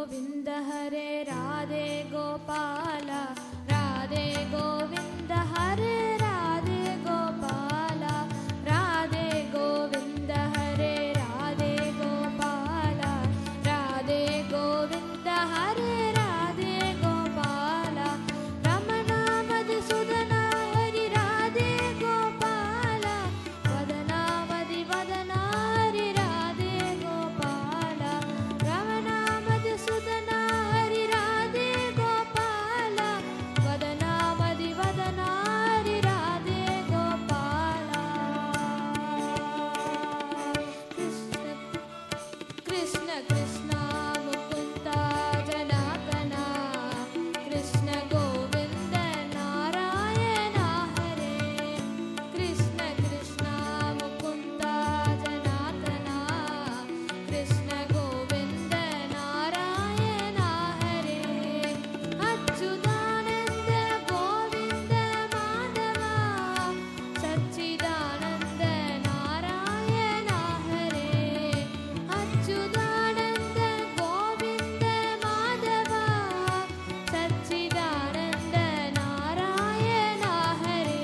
गोविंद हरे राधे गोपाल राधे गोविंद हरे राधे गोपाल राधे गोविंद हरे राधे गोपाल राधे गोविंद हरे राधे गोपाल रमणा मधुसूदना हरि राधे गोपाल वदना मधि वदना हरि राधे गोपाल रमणा मधुसूदना हरि राधे गोपाल वदना मधि वदना हरि राधे गोपाल कृष्ण कृष्ण मुकुंद जनार्दन कृष्ण गोविंद नारायण हरे कृष्ण कृष्ण मुकुंद जनार्दन कृष्ण गोविंद नारायण हरे अच्युतानंद गोविंद माधव सच्चिदानंद नारायण हरे अच्युतानंद गोविंद माधव सच्चिदानंद नारायण हरे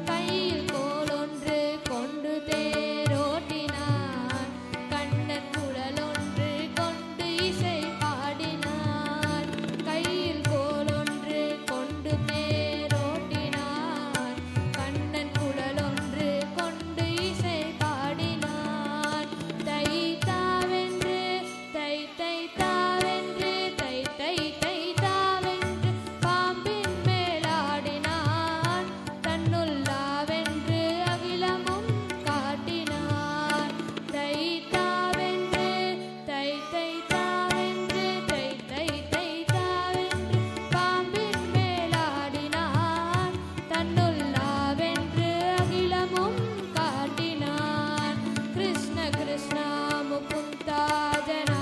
கையில் கோலொன்று கொண்டு தேரோட்டினான் கண்ணன் குழலொன்று கொண்டு இசை பாடினான் கையில் கோலொன்று கொண்டு தேரோட்டினான் கண்ணன் குழலொன்று கொண்டு இசை பாடினான் தை தாவென்று தை தை தாவென்று தை தை தை தாவென்று பாம்பின் மேலாடினான் தன்னுள்ளாவென்று அகிலமும் காட்டினான் தை தாவென்று தை தை தாவென்று தை தை தை தாவென்று பாம்பின் மேலாடினான் தன்னுள்ளாவென்று அகிலமும் காட்டினான் கிருஷ்ண கிருஷ்ண முகுந்தா ஜன